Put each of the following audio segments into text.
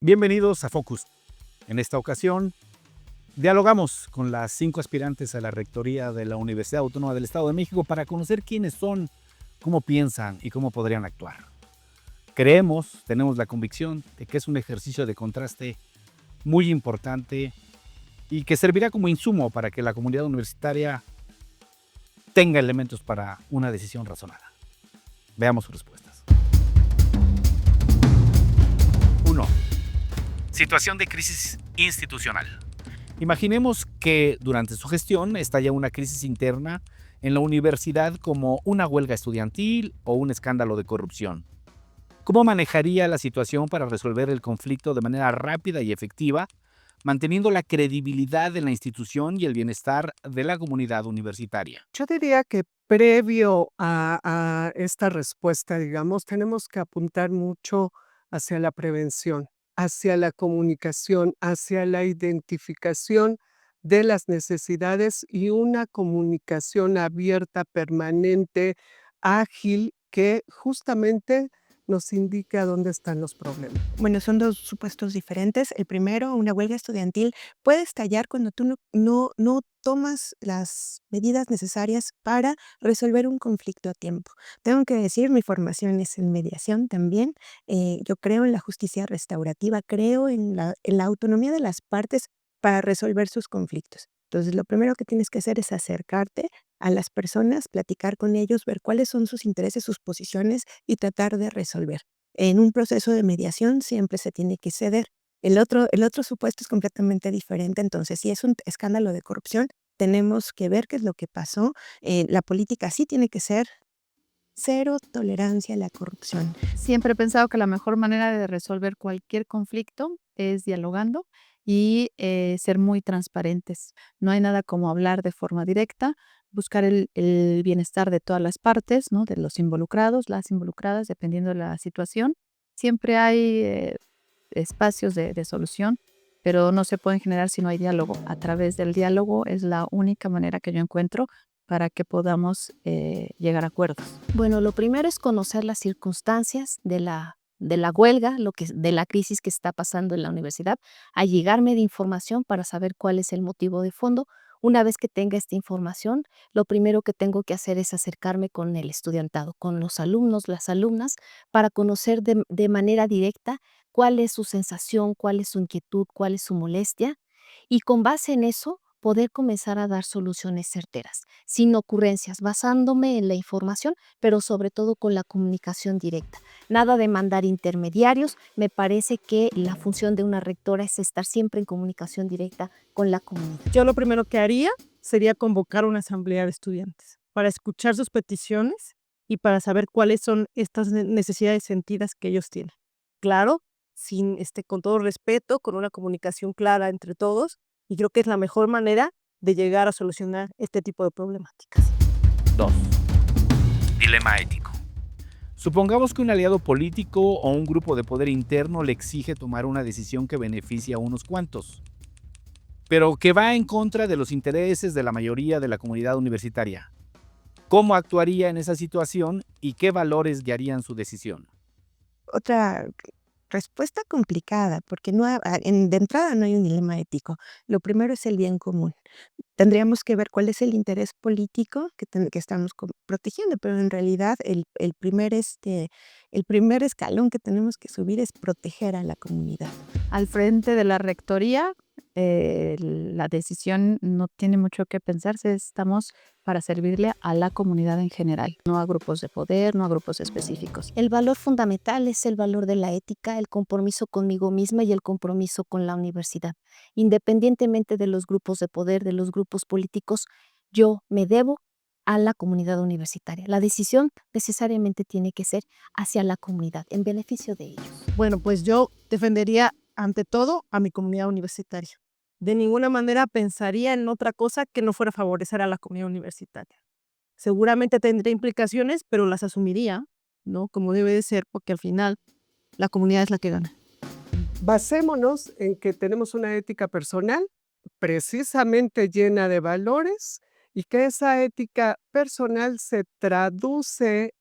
Bienvenidos a Focus. En esta ocasión, dialogamos con las 5 aspirantes a la rectoría de la Universidad Autónoma del Estado de México para conocer quiénes son, cómo piensan y cómo podrían actuar. Tenemos la convicción de que es un ejercicio de contraste muy importante y que servirá como insumo para que la comunidad universitaria tenga elementos para una decisión razonada. Veamos sus respuestas. 1. Situación de crisis institucional. Imaginemos que durante su gestión estalla una crisis interna en la universidad como una huelga estudiantil o un escándalo de corrupción. ¿Cómo manejaría la situación para resolver el conflicto de manera rápida y efectiva, manteniendo la credibilidad de la institución y el bienestar de la comunidad universitaria? Yo diría que previo a esta respuesta, digamos, tenemos que apuntar mucho hacia la prevención, hacia la comunicación, hacia la identificación de las necesidades y una comunicación abierta, permanente, ágil, que justamente nos indica dónde están los problemas. Bueno, son 2 supuestos diferentes. El primero, una huelga estudiantil puede estallar cuando tú no tomas las medidas necesarias para resolver un conflicto a tiempo. Tengo que decir, mi formación es en mediación también. Yo creo en la justicia restaurativa, creo en la autonomía de las partes para resolver sus conflictos. Entonces, lo primero que tienes que hacer es acercarte a las personas, platicar con ellos, ver cuáles son sus intereses, sus posiciones y tratar de resolver. En un proceso de mediación siempre se tiene que ceder. El otro supuesto es completamente diferente. Entonces, si es un escándalo de corrupción, tenemos que ver qué es lo que pasó. La política sí tiene que ser cero tolerancia a la corrupción. Siempre he pensado que la mejor manera de resolver cualquier conflicto es dialogando y ser muy transparentes. No hay nada como hablar de forma directa, buscar el bienestar de todas las partes, ¿no? De los involucrados, las involucradas, dependiendo de la situación. Siempre hay espacios de solución, pero no se pueden generar si no hay diálogo. A través del diálogo es la única manera que yo encuentro para que podamos llegar a acuerdos. Bueno, lo primero es conocer las circunstancias de la huelga, de la crisis que está pasando en la universidad, allegarme de información para saber cuál es el motivo de fondo. Una vez que tenga esta información, lo primero que tengo que hacer es acercarme con el estudiantado, con los alumnos, las alumnas, para conocer de manera directa cuál es su sensación, cuál es su inquietud, cuál es su molestia, y con base en eso poder comenzar a dar soluciones certeras, sin ocurrencias, basándome en la información, pero sobre todo con la comunicación directa. Nada de mandar intermediarios. Me parece que la función de una rectora es estar siempre en comunicación directa con la comunidad. Yo lo primero que haría sería convocar una asamblea de estudiantes para escuchar sus peticiones y para saber cuáles son estas necesidades sentidas que ellos tienen. Claro, con todo respeto, con una comunicación clara entre todos, y creo que es la mejor manera de llegar a solucionar este tipo de problemáticas. 2. Dilema ético. Supongamos que un aliado político o un grupo de poder interno le exige tomar una decisión que beneficia a unos cuantos, pero que va en contra de los intereses de la mayoría de la comunidad universitaria. ¿Cómo actuaría en esa situación y qué valores guiarían su decisión? Otra respuesta complicada, porque de entrada no hay un dilema ético. Lo primero es el bien común. Tendríamos que ver cuál es el interés político que estamos protegiendo, pero en realidad el primer escalón que tenemos que subir es proteger a la comunidad. Al frente de la rectoría, la decisión no tiene mucho que pensarse. Estamos para servirle a la comunidad en general, no a grupos de poder, no a grupos específicos. El valor fundamental es el valor de la ética, el compromiso conmigo misma y el compromiso con la universidad. Independientemente de los grupos de poder, de los grupos políticos, yo me debo a la comunidad universitaria. La decisión necesariamente tiene que ser hacia la comunidad, en beneficio de ellos. Bueno, pues yo defendería ante todo a mi comunidad universitaria. De ninguna manera pensaría en otra cosa que no fuera a favorecer a la comunidad universitaria. Seguramente tendría implicaciones, pero las asumiría, ¿no? Como debe de ser, porque al final la comunidad es la que gana. Basémonos en que tenemos una ética personal precisamente llena de valores y que esa ética personal se traduce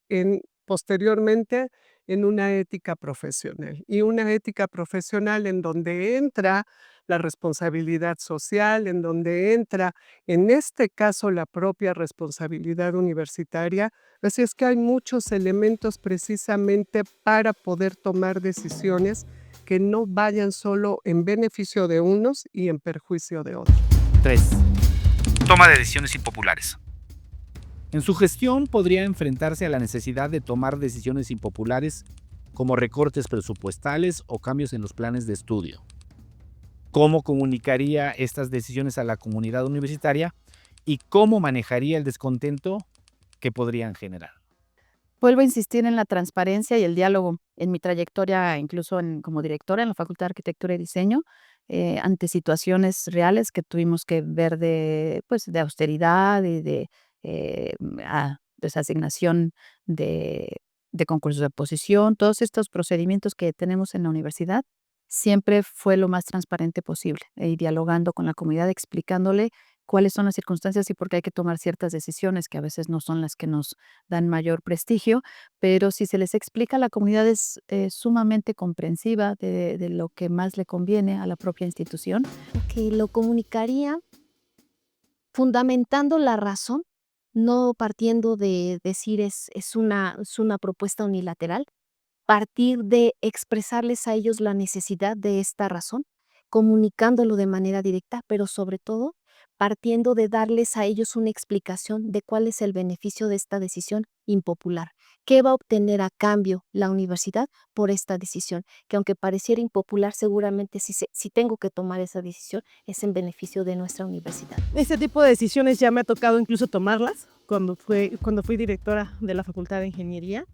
posteriormente en una ética profesional. Y una ética profesional en donde entra la responsabilidad social, en donde entra, en este caso, la propia responsabilidad universitaria. Así es que hay muchos elementos precisamente para poder tomar decisiones que no vayan solo en beneficio de unos y en perjuicio de otros. 3. Toma de decisiones impopulares. En su gestión podría enfrentarse a la necesidad de tomar decisiones impopulares como recortes presupuestales o cambios en los planes de estudio. ¿Cómo comunicaría estas decisiones a la comunidad universitaria y cómo manejaría el descontento que podrían generar? Vuelvo a insistir en la transparencia y el diálogo. En mi trayectoria, incluso como directora en la Facultad de Arquitectura y Diseño, ante situaciones reales que tuvimos que ver de austeridad y de desasignación de concursos de oposición, todos estos procedimientos que tenemos en la universidad, siempre fue lo más transparente posible, y dialogando con la comunidad, explicándole cuáles son las circunstancias y por qué hay que tomar ciertas decisiones que a veces no son las que nos dan mayor prestigio, pero si se les explica, la comunidad es sumamente comprensiva de lo que más le conviene a la propia institución. Que lo comunicaría fundamentando la razón, no partiendo de decir es una propuesta unilateral, partir de expresarles a ellos la necesidad de esta razón, comunicándolo de manera directa, pero sobre todo partiendo de darles a ellos una explicación de cuál es el beneficio de esta decisión impopular. ¿Qué va a obtener a cambio la universidad por esta decisión? Que aunque pareciera impopular, seguramente si tengo que tomar esa decisión es en beneficio de nuestra universidad. Este tipo de decisiones ya me ha tocado incluso tomarlas cuando fui directora de la Facultad de Ingeniería.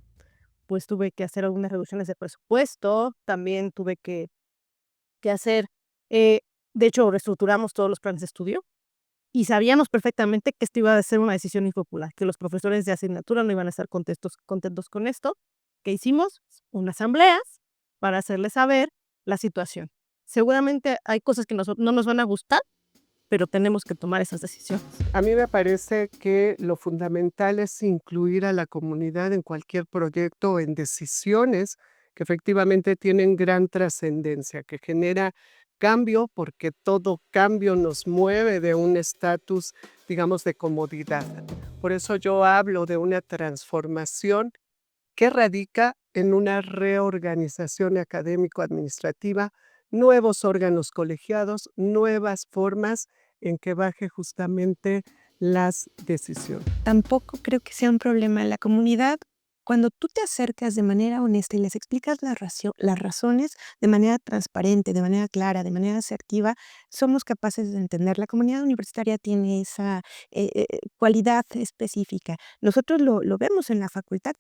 Pues tuve que hacer algunas reducciones de presupuesto, también tuve que hacer, de hecho, reestructuramos todos los planes de estudio y sabíamos perfectamente que esto iba a ser una decisión impopular, que los profesores de asignatura no iban a estar contentos con esto. ¿Qué hicimos? Unas asambleas para hacerles saber la situación. Seguramente hay cosas que no nos van a gustar, pero tenemos que tomar esas decisiones. A mí me parece que lo fundamental es incluir a la comunidad en cualquier proyecto o en decisiones que efectivamente tienen gran trascendencia, que genera cambio, porque todo cambio nos mueve de un estatus, digamos, de comodidad. Por eso yo hablo de una transformación que radica en una reorganización académico-administrativa, nuevos órganos colegiados, nuevas formas en que baje justamente las decisiones. Tampoco creo que sea un problema en la comunidad. Cuando tú te acercas de manera honesta y les explicas las razones de manera transparente, de manera clara, de manera asertiva, somos capaces de entender. La comunidad universitaria tiene esa cualidad específica. Nosotros lo vemos en la facultad,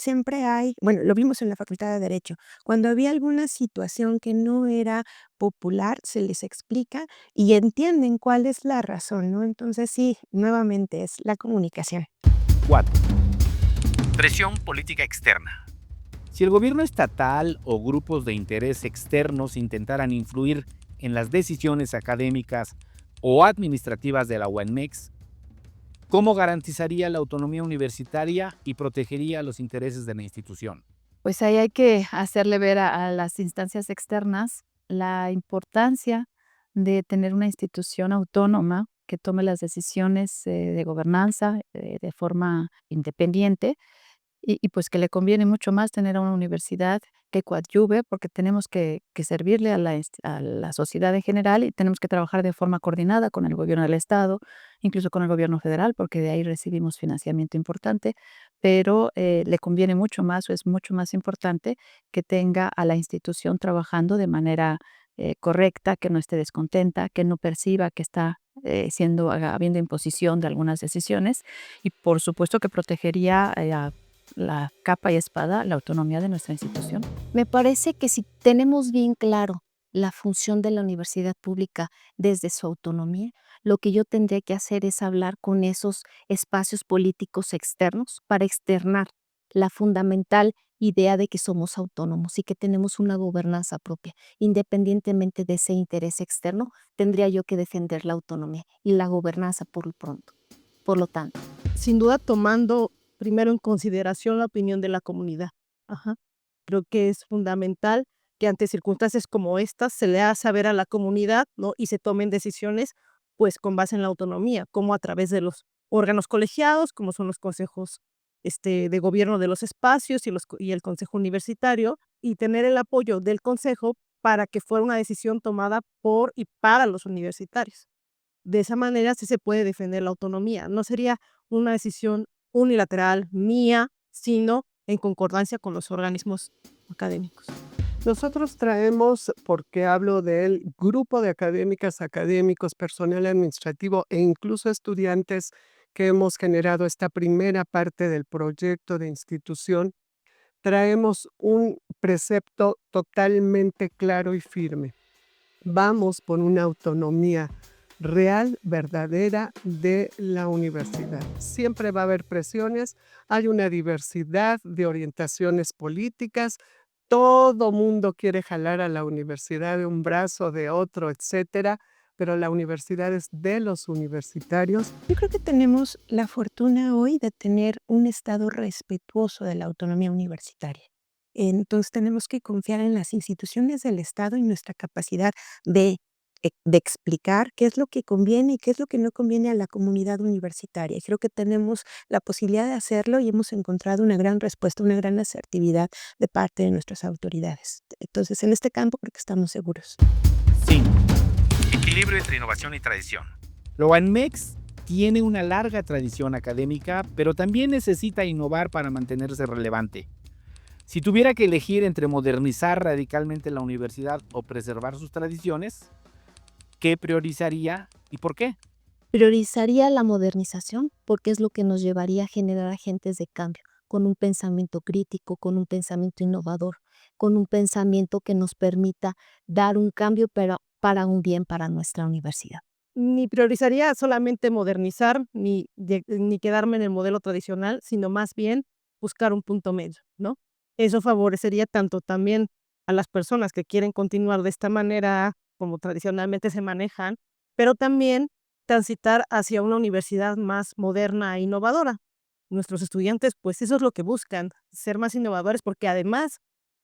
lo vimos en la Facultad de Derecho. Cuando había alguna situación que no era popular, se les explica y entienden cuál es la razón, ¿no? Entonces sí, nuevamente es la comunicación. 4. Presión política externa. Si el gobierno estatal o grupos de interés externos intentaran influir en las decisiones académicas o administrativas de la UANMEX, ¿cómo garantizaría la autonomía universitaria y protegería los intereses de la institución? Pues ahí hay que hacerle ver a las instancias externas la importancia de tener una institución autónoma que tome las decisiones de gobernanza de forma independiente y pues que le conviene mucho más tener a una universidad que coadyuve porque tenemos que servirle a la sociedad en general y tenemos que trabajar de forma coordinada con el gobierno del estado, incluso con el gobierno federal, porque de ahí recibimos financiamiento importante, pero le conviene mucho más o es mucho más importante que tenga a la institución trabajando de manera correcta, que no esté descontenta, que no perciba que está habiendo imposición de algunas decisiones y por supuesto que protegería a la capa y espada la autonomía de nuestra institución. Me parece que si tenemos bien claro la función de la universidad pública desde su autonomía, lo que yo tendría que hacer es hablar con esos espacios políticos externos para externar la fundamental idea de que somos autónomos y que tenemos una gobernanza propia. Independientemente de ese interés externo, tendría yo que defender la autonomía y la gobernanza por lo tanto. Sin duda tomando primero en consideración la opinión de la comunidad. Ajá. Creo que es fundamental que ante circunstancias como estas se le haga saber a la comunidad, ¿no? Y se tomen decisiones, pues, con base en la autonomía, como a través de los órganos colegiados, como son los consejos, de gobierno de los espacios y el consejo universitario, y tener el apoyo del consejo para que fuera una decisión tomada por y para los universitarios. De esa manera sí se puede defender la autonomía. No sería una decisión unilateral mía, sino en concordancia con los organismos académicos. Nosotros traemos, porque hablo del grupo de académicas, académicos, personal administrativo e incluso estudiantes que hemos generado esta primera parte del proyecto de institución, traemos un precepto totalmente claro y firme. Vamos por una autonomía real, verdadera de la universidad. Siempre va a haber presiones, hay una diversidad de orientaciones políticas, todo mundo quiere jalar a la universidad de un brazo, de otro, etcétera, pero la universidad es de los universitarios. Yo creo que tenemos la fortuna hoy de tener un Estado respetuoso de la autonomía universitaria. Entonces tenemos que confiar en las instituciones del Estado y nuestra capacidad de, de explicar qué es lo que conviene y qué es lo que no conviene a la comunidad universitaria. Y creo que tenemos la posibilidad de hacerlo y hemos encontrado una gran respuesta, una gran asertividad de parte de nuestras autoridades. Entonces, en este campo creo que estamos seguros. 5. Equilibrio entre innovación y tradición. La UANMEX tiene una larga tradición académica, pero también necesita innovar para mantenerse relevante. Si tuviera que elegir entre modernizar radicalmente la universidad o preservar sus tradiciones, ¿qué priorizaría y por qué? Priorizaría la modernización porque es lo que nos llevaría a generar agentes de cambio, con un pensamiento crítico, con un pensamiento innovador, con un pensamiento que nos permita dar un cambio, pero para un bien para nuestra universidad. Ni priorizaría solamente modernizar, ni quedarme en el modelo tradicional, sino más bien buscar un punto medio, ¿no? Eso favorecería tanto también a las personas que quieren continuar de esta manera como tradicionalmente se manejan, pero también transitar hacia una universidad más moderna e innovadora. Nuestros estudiantes, pues eso es lo que buscan, ser más innovadores, porque además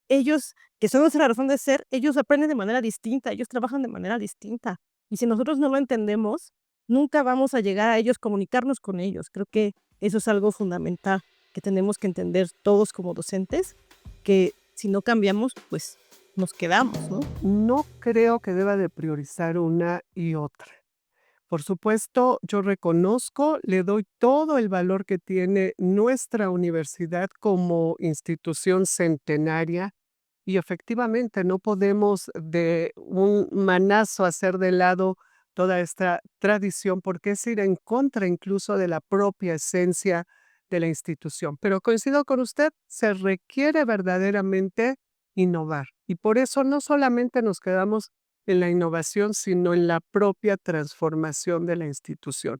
ellos, que son nuestra razón de ser, ellos aprenden de manera distinta, ellos trabajan de manera distinta. Y si nosotros no lo entendemos, nunca vamos a llegar a ellos, comunicarnos con ellos. Creo que eso es algo fundamental que tenemos que entender todos como docentes, que si no cambiamos, pues nos quedamos, ¿no? No creo que deba de priorizar una y otra. Por supuesto, yo reconozco, le doy todo el valor que tiene nuestra universidad como institución centenaria y efectivamente no podemos de un manazo hacer de lado toda esta tradición porque es ir en contra incluso de la propia esencia de la institución. Pero coincido con usted, se requiere verdaderamente innovar y por eso no solamente nos quedamos en la innovación, sino en la propia transformación de la institución.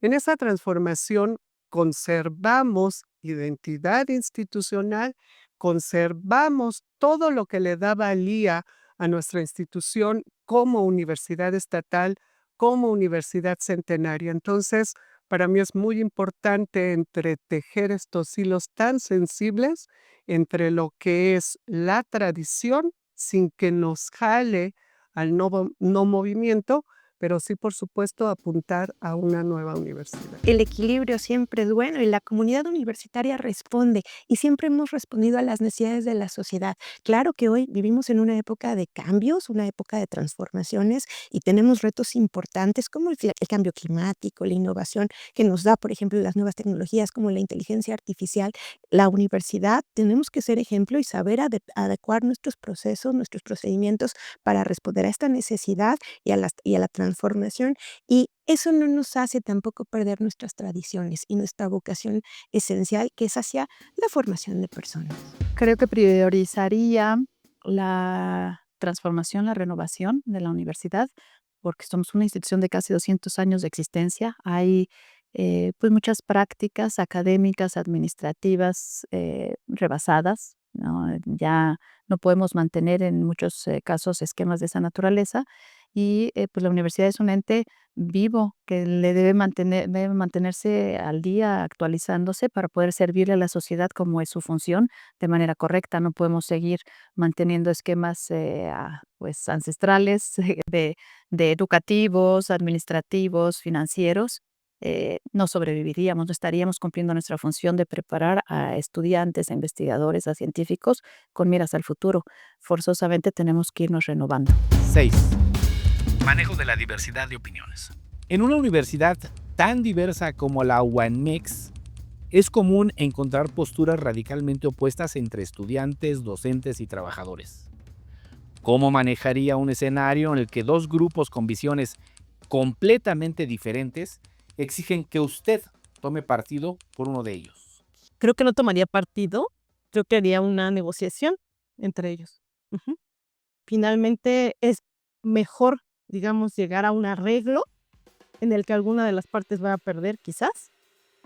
En esa transformación conservamos identidad institucional, conservamos todo lo que le da valía a nuestra institución como universidad estatal, como universidad centenaria. Entonces, para mí es muy importante entretejer estos hilos tan sensibles entre lo que es la tradición sin que nos jale al no movimiento, pero sí, por supuesto, apuntar a una nueva universidad. El equilibrio siempre es bueno y la comunidad universitaria responde y siempre hemos respondido a las necesidades de la sociedad. Claro que hoy vivimos en una época de cambios, una época de transformaciones y tenemos retos importantes como el cambio climático, la innovación que nos da, por ejemplo, las nuevas tecnologías como la inteligencia artificial. La universidad tenemos que ser ejemplo y saber adecuar nuestros procesos, nuestros procedimientos para responder a esta necesidad y a la transformación. Y eso no nos hace tampoco perder nuestras tradiciones y nuestra vocación esencial, que es hacia la formación de personas. Creo que priorizaría la transformación, la renovación de la universidad, porque somos una institución de casi 200 años de existencia. Hay pues muchas prácticas académicas, administrativas rebasadas, ¿no? Ya no podemos mantener en muchos casos esquemas de esa naturaleza y pues la universidad es un ente vivo que debe mantenerse al día, actualizándose para poder servirle a la sociedad como es su función de manera correcta. No podemos seguir manteniendo esquemas pues ancestrales de educativos, administrativos, financieros. No sobreviviríamos, no estaríamos cumpliendo nuestra función de preparar a estudiantes, a investigadores, a científicos con miras al futuro. Forzosamente tenemos que irnos renovando. 6. Manejo de la diversidad de opiniones. En una universidad tan diversa como la UANMEX, es común encontrar posturas radicalmente opuestas entre estudiantes, docentes y trabajadores. ¿Cómo manejaría un escenario en el que dos grupos con visiones completamente diferentes exigen que usted tome partido por uno de ellos? Creo que no tomaría partido, creo que haría una negociación entre ellos. Ujú. Finalmente es mejor, digamos, llegar a un arreglo en el que alguna de las partes va a perder quizás,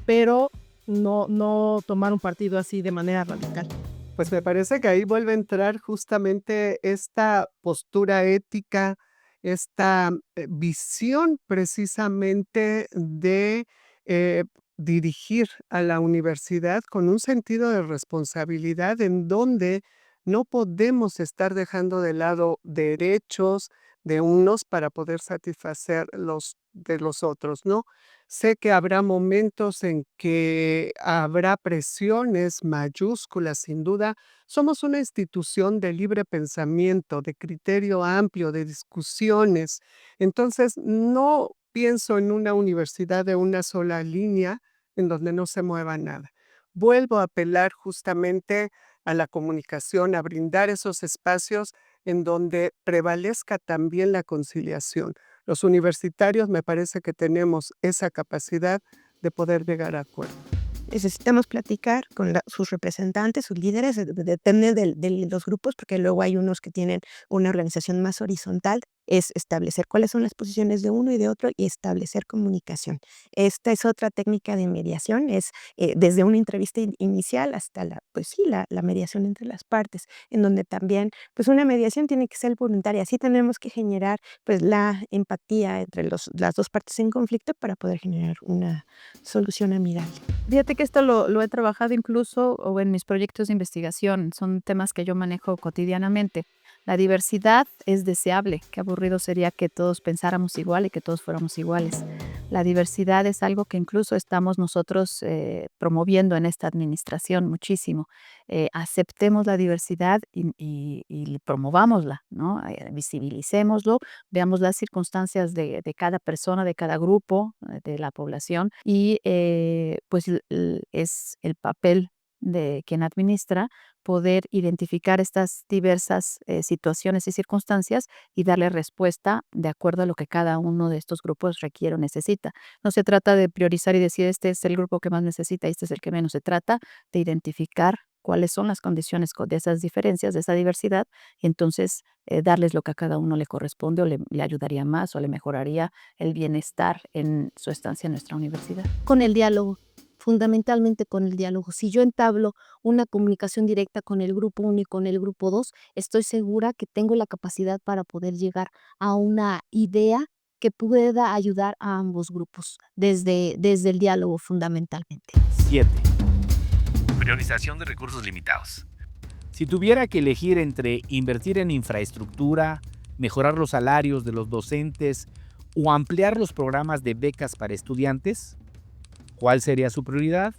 pero no tomar un partido así de manera radical. Pues me parece que ahí vuelve a entrar justamente esta postura ética, esta visión precisamente de eh, dirigir a la universidad con un sentido de responsabilidad en donde no podemos estar dejando de lado derechos de unos para poder satisfacer los de los otros, ¿no? Sé que habrá momentos en que habrá presiones mayúsculas, sin duda. Somos una institución de libre pensamiento, de criterio amplio, de discusiones. Entonces, no pienso en una universidad de una sola línea en donde no se mueva nada. Vuelvo a apelar justamente a la comunicación, a brindar esos espacios en donde prevalezca también la conciliación. Los universitarios me parece que tenemos esa capacidad de poder llegar a acuerdos. Necesitamos platicar con sus representantes, sus líderes, depende de los grupos, porque luego hay unos que tienen una organización más horizontal, es establecer cuáles son las posiciones de uno y de otro y establecer comunicación. Esta es otra técnica de mediación, es desde una entrevista inicial hasta pues sí, la mediación entre las partes, en donde también, pues una mediación tiene que ser voluntaria, así tenemos que generar pues la empatía entre las dos partes en conflicto para poder generar una solución amigable. Fíjate que esto lo he trabajado incluso o en mis proyectos de investigación, son temas que yo manejo cotidianamente. La diversidad es deseable, qué aburrido sería que todos pensáramos igual y que todos fuéramos iguales. La diversidad es algo que incluso estamos nosotros promoviendo en esta administración muchísimo. Aceptemos la diversidad y promovámosla, ¿no? Visibilicémoslo, veamos las circunstancias de cada persona, de cada grupo de la población y pues es el papel de quien administra poder identificar estas diversas situaciones y circunstancias y darle respuesta de acuerdo a lo que cada uno de estos grupos requiere o necesita. No se trata de priorizar y decir este es el grupo que más necesita y este es el que menos. Se trata de identificar cuáles son las condiciones de esas diferencias, de esa diversidad, y entonces darles lo que a cada uno le corresponde o le ayudaría más o le mejoraría el bienestar en su estancia en nuestra universidad. Con el diálogo, fundamentalmente con el diálogo. Si yo entablo una comunicación directa con el grupo 1 y con el grupo 2, estoy segura que tengo la capacidad para poder llegar a una idea que pueda ayudar a ambos grupos desde el diálogo fundamentalmente. 7. Priorización de recursos limitados. Si tuviera que elegir entre invertir en infraestructura, mejorar los salarios de los docentes o ampliar los programas de becas para estudiantes, ¿cuál sería su prioridad?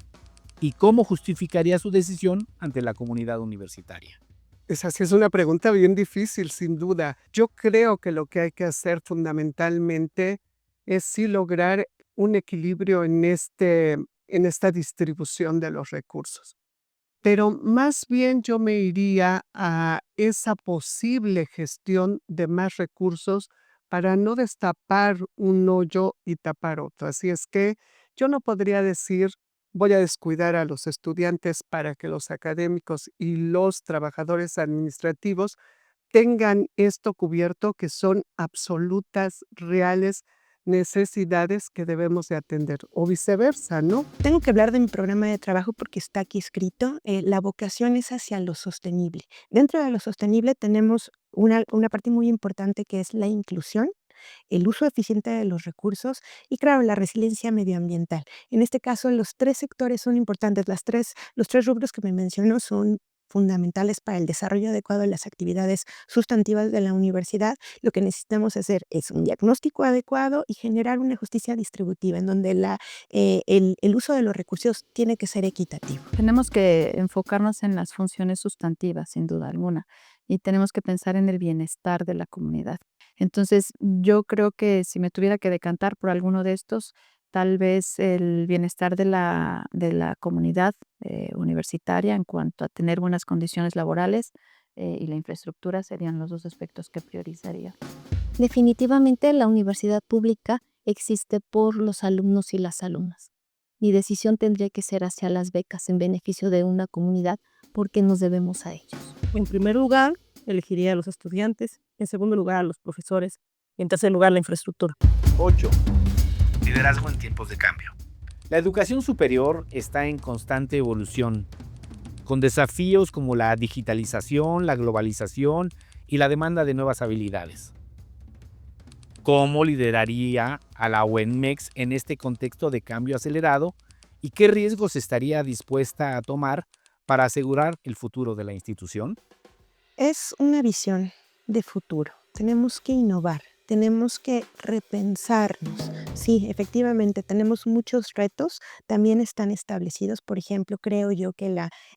¿Y cómo justificaría su decisión ante la comunidad universitaria? Esa sí es una pregunta bien difícil, sin duda. Yo creo que lo que hay que hacer fundamentalmente es sí lograr un equilibrio en esta distribución de los recursos. Pero más bien yo me iría a esa posible gestión de más recursos para no destapar un hoyo y tapar otro. Así es que yo no podría decir voy a descuidar a los estudiantes para que los académicos y los trabajadores administrativos tengan esto cubierto, que son absolutas, reales necesidades que debemos de atender, o viceversa, ¿no? Tengo que hablar de mi programa de trabajo porque está aquí escrito. La vocación es hacia lo sostenible. Dentro de lo sostenible tenemos una parte muy importante que es la inclusión el uso eficiente de los recursos y, claro, la resiliencia medioambiental. En este caso, los 3 sectores son importantes. Los 3 rubros que me menciono son fundamentales para el desarrollo adecuado de las actividades sustantivas de la universidad. Lo que necesitamos hacer es un diagnóstico adecuado y generar una justicia distributiva en donde el uso de los recursos tiene que ser equitativo. Tenemos que enfocarnos en las funciones sustantivas, sin duda alguna, y tenemos que pensar en el bienestar de la comunidad. Entonces, yo creo que si me tuviera que decantar por alguno de estos, tal vez el bienestar de la comunidad universitaria en cuanto a tener buenas condiciones laborales y la infraestructura serían los 2 aspectos que priorizaría. Definitivamente la universidad pública existe por los alumnos y las alumnas. Mi decisión tendría que ser hacia las becas en beneficio de una comunidad porque nos debemos a ellos. En primer lugar, elegiría a los estudiantes, en segundo lugar a los profesores, y en tercer lugar la infraestructura. 8. Liderazgo en tiempos de cambio. La educación superior está en constante evolución, con desafíos como la digitalización, la globalización y la demanda de nuevas habilidades. ¿Cómo lideraría a la UNMEX en este contexto de cambio acelerado y qué riesgos estaría dispuesta a tomar para asegurar el futuro de la institución? Es una visión de futuro. Tenemos que innovar, tenemos que repensarnos. Sí, efectivamente, tenemos muchos retos, también están establecidos. Por ejemplo, creo yo que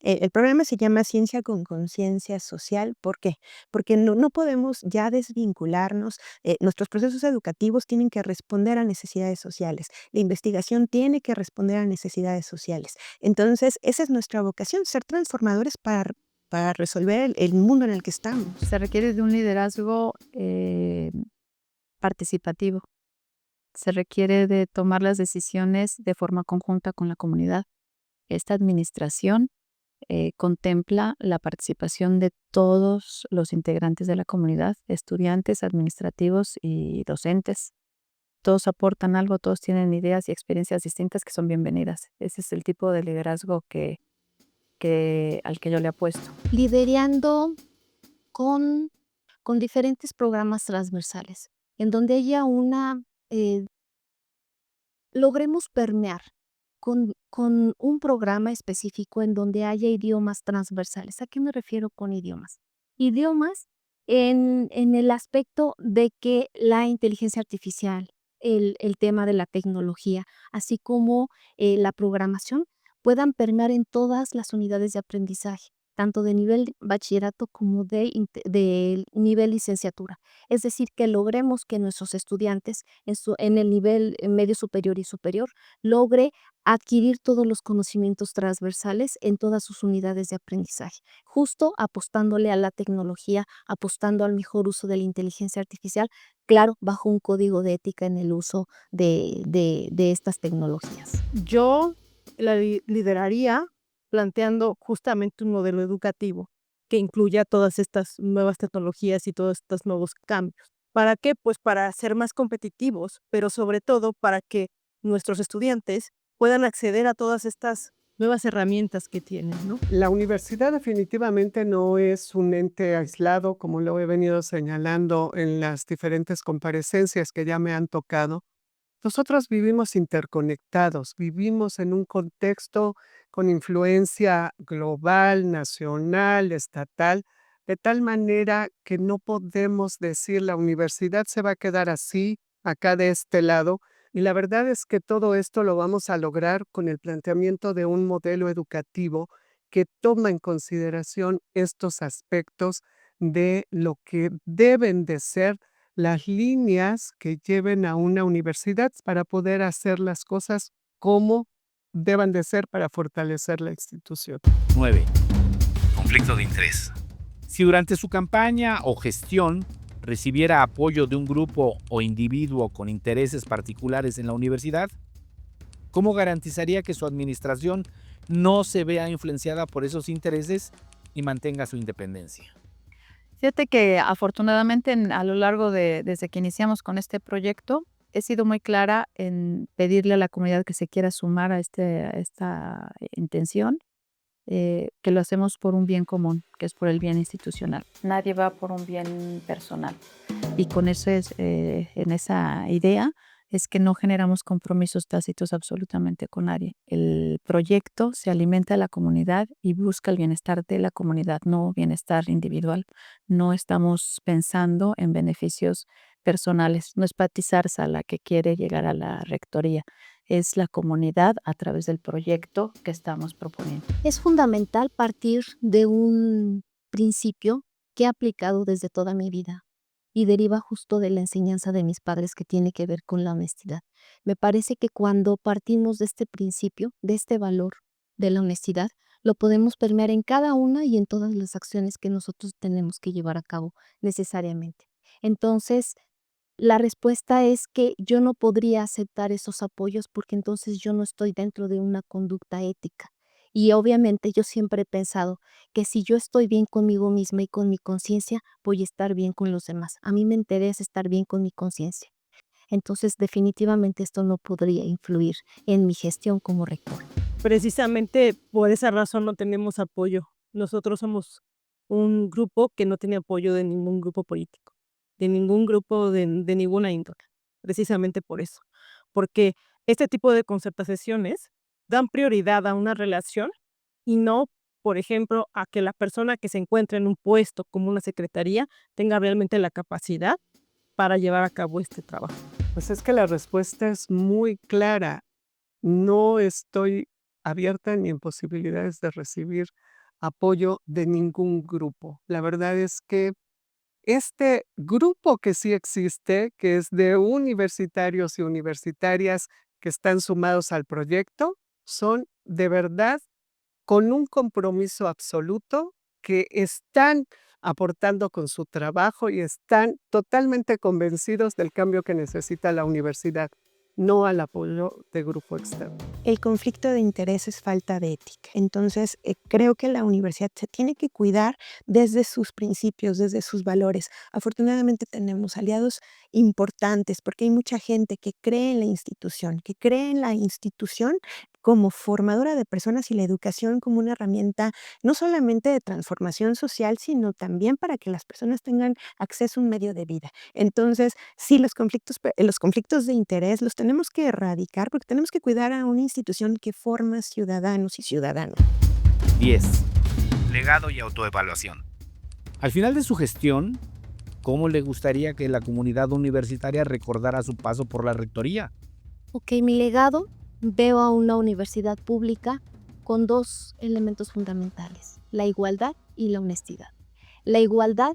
el programa se llama Ciencia con Conciencia Social. ¿Por qué? Porque no podemos ya desvincularnos. Nuestros procesos educativos tienen que responder a necesidades sociales. La investigación tiene que responder a necesidades sociales. Entonces, esa es nuestra vocación, ser transformadores para resolver el mundo en el que estamos. Se requiere de un liderazgo participativo. Se requiere de tomar las decisiones de forma conjunta con la comunidad. Esta administración contempla la participación de todos los integrantes de la comunidad, estudiantes, administrativos y docentes. Todos aportan algo, todos tienen ideas y experiencias distintas que son bienvenidas. Ese es el tipo de liderazgo al que yo le apuesto. Liderando con diferentes programas transversales, en donde haya logremos permear con un programa específico en donde haya idiomas transversales. ¿A qué me refiero con idiomas? Idiomas en el aspecto de que la inteligencia artificial, el tema de la tecnología, así como la programación, puedan permear en todas las unidades de aprendizaje, tanto de nivel bachillerato como de nivel licenciatura. Es decir, que logremos que nuestros estudiantes en el nivel medio superior y superior logre adquirir todos los conocimientos transversales en todas sus unidades de aprendizaje, justo apostándole a la tecnología, apostando al mejor uso de la inteligencia artificial, claro, bajo un código de ética en el uso de estas tecnologías. Yo la lideraría planteando justamente un modelo educativo que incluya todas estas nuevas tecnologías y todos estos nuevos cambios. ¿Para qué? Pues para ser más competitivos, pero sobre todo para que nuestros estudiantes puedan acceder a todas estas nuevas herramientas que tienen, ¿no? La universidad definitivamente no es un ente aislado, como lo he venido señalando en las diferentes comparecencias que ya me han tocado. Nosotros vivimos interconectados, vivimos en un contexto con influencia global, nacional, estatal, de tal manera que no podemos decir la universidad se va a quedar así, acá de este lado, y la verdad es que todo esto lo vamos a lograr con el planteamiento de un modelo educativo que toma en consideración estos aspectos de lo que deben de ser las líneas que lleven a una universidad para poder hacer las cosas como deban de ser para fortalecer la institución. 9. Conflicto de interés. Si durante su campaña o gestión recibiera apoyo de un grupo o individuo con intereses particulares en la universidad, ¿cómo garantizaría que su administración no se vea influenciada por esos intereses y mantenga su independencia? Fíjate que afortunadamente a lo largo desde que iniciamos con este proyecto, he sido muy clara en pedirle a la comunidad que se quiera sumar a esta intención, que lo hacemos por un bien común, que es por el bien institucional. Nadie va por un bien personal. Y con eso en esa idea es que no generamos compromisos tácitos absolutamente con nadie. El proyecto se alimenta de la comunidad y busca el bienestar de la comunidad, no bienestar individual. No estamos pensando en beneficios personales. No es Pati Zarza la que quiere llegar a la rectoría. Es la comunidad a través del proyecto que estamos proponiendo. Es fundamental partir de un principio que he aplicado desde toda mi vida y deriva justo de la enseñanza de mis padres que tiene que ver con la honestidad. Me parece que cuando partimos de este principio, de este valor de la honestidad, lo podemos permear en cada una y en todas las acciones que nosotros tenemos que llevar a cabo necesariamente. Entonces, la respuesta es que yo no podría aceptar esos apoyos porque entonces yo no estoy dentro de una conducta ética. Y obviamente yo siempre he pensado que si yo estoy bien conmigo misma y con mi conciencia, voy a estar bien con los demás. A mí me interesa estar bien con mi conciencia. Entonces, definitivamente esto no podría influir en mi gestión como rector. Precisamente por esa razón no tenemos apoyo. Nosotros somos un grupo que no tiene apoyo de ningún grupo político, de ningún grupo de ninguna índole. Precisamente por eso. Porque este tipo de concertaciones dan prioridad a una relación y no, por ejemplo, a que la persona que se encuentra en un puesto como una secretaría tenga realmente la capacidad para llevar a cabo este trabajo. Pues es que la respuesta es muy clara. No estoy abierta ni en posibilidades de recibir apoyo de ningún grupo. La verdad es que este grupo que sí existe, que es de universitarios y universitarias que están sumados al proyecto, son de verdad con un compromiso absoluto, que están aportando con su trabajo y están totalmente convencidos del cambio que necesita la universidad, no al apoyo de grupo externo. El conflicto de interés es falta de ética. Entonces, creo que la universidad se tiene que cuidar desde sus principios, desde sus valores. Afortunadamente tenemos aliados importantes porque hay mucha gente que cree en la institución como formadora de personas y la educación como una herramienta no solamente de transformación social, sino también para que las personas tengan acceso a un medio de vida. Entonces, sí, los conflictos de interés los tenemos que erradicar porque tenemos que cuidar a una institución que forma ciudadanos y ciudadanas. 10. Legado y autoevaluación. Al final de su gestión, ¿cómo le gustaría que la comunidad universitaria recordara su paso por la rectoría? Ok, mi legado, veo a una universidad pública con dos elementos fundamentales, la igualdad y la honestidad. La igualdad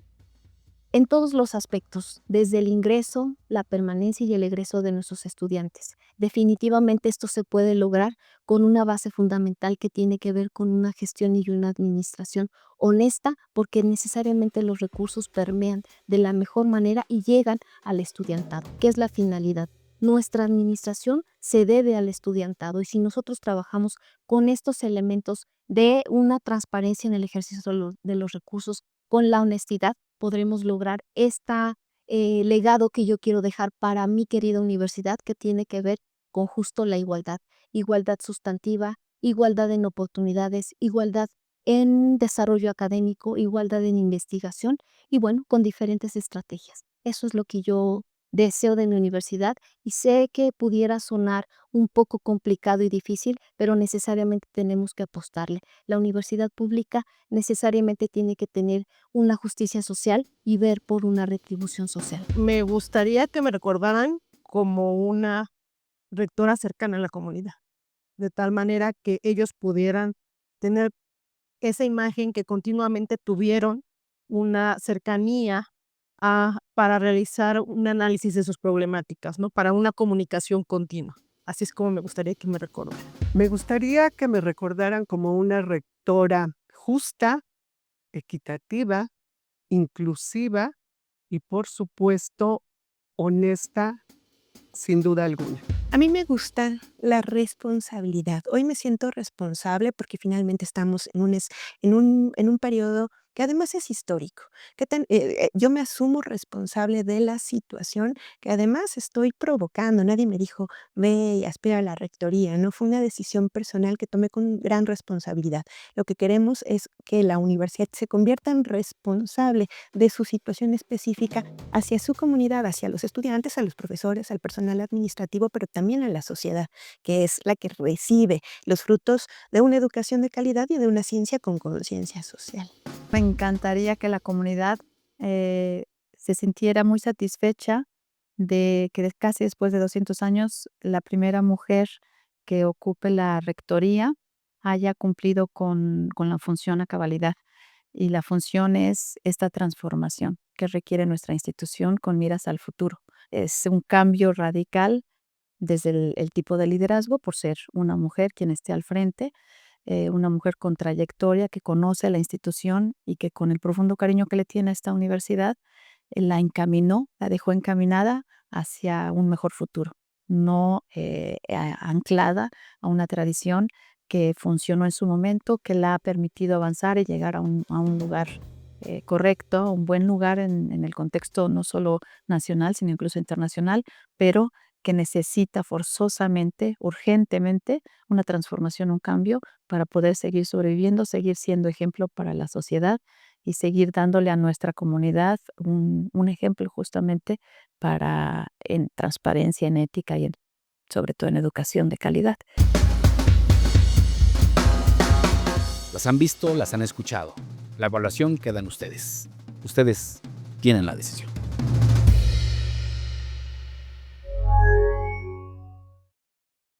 en todos los aspectos, desde el ingreso, la permanencia y el egreso de nuestros estudiantes. Definitivamente esto se puede lograr con una base fundamental que tiene que ver con una gestión y una administración honesta, porque necesariamente los recursos permean de la mejor manera y llegan al estudiantado, que es la finalidad. Nuestra administración se debe al estudiantado y si nosotros trabajamos con estos elementos de una transparencia en el ejercicio de los recursos, con la honestidad, podremos lograr este legado que yo quiero dejar para mi querida universidad, que tiene que ver con justo la igualdad. Igualdad sustantiva, igualdad en oportunidades, igualdad en desarrollo académico, igualdad en investigación y bueno, con diferentes estrategias. Eso es lo que yo deseo de mi universidad y sé que pudiera sonar un poco complicado y difícil, pero necesariamente tenemos que apostarle. La universidad pública necesariamente tiene que tener una justicia social y ver por una retribución social. Me gustaría que me recordaran como una rectora cercana a la comunidad, de tal manera que ellos pudieran tener esa imagen que continuamente tuvieron una cercanía para realizar un análisis de sus problemáticas, ¿no? Para una comunicación continua. Así es como me gustaría que me recordaran. Me gustaría que me recordaran como una rectora justa, equitativa, inclusiva y, por supuesto, honesta, sin duda alguna. A mí me gusta la responsabilidad. Hoy me siento responsable porque finalmente estamos en un periodo que además es histórico. Yo me asumo responsable de la situación que además estoy provocando. Nadie me dijo, ve y aspira a la rectoría, no fue una decisión personal que tomé con gran responsabilidad. Lo que queremos es que la universidad se convierta en responsable de su situación específica hacia su comunidad, hacia los estudiantes, a los profesores, al personal administrativo, pero también a la sociedad, que es la que recibe los frutos de una educación de calidad y de una ciencia con conciencia social. Me encantaría que la comunidad se sintiera muy satisfecha de que casi después de 200 años la primera mujer que ocupe la rectoría haya cumplido con la función a cabalidad. Y la función es esta transformación que requiere nuestra institución con miras al futuro. Es un cambio radical desde el tipo de liderazgo por ser una mujer quien esté al frente, una mujer con trayectoria que conoce la institución y que con el profundo cariño que le tiene a esta universidad, la encaminó, la dejó encaminada hacia un mejor futuro, no anclada a una tradición que funcionó en su momento, que la ha permitido avanzar y llegar a un lugar correcto, un buen lugar en el contexto no solo nacional, sino incluso internacional, pero que necesita forzosamente, urgentemente, una transformación, un cambio para poder seguir sobreviviendo, seguir siendo ejemplo para la sociedad y seguir dándole a nuestra comunidad un ejemplo justamente en transparencia, en ética y sobre todo en educación de calidad. Las han visto, las han escuchado. La evaluación queda en ustedes. Ustedes tienen la decisión.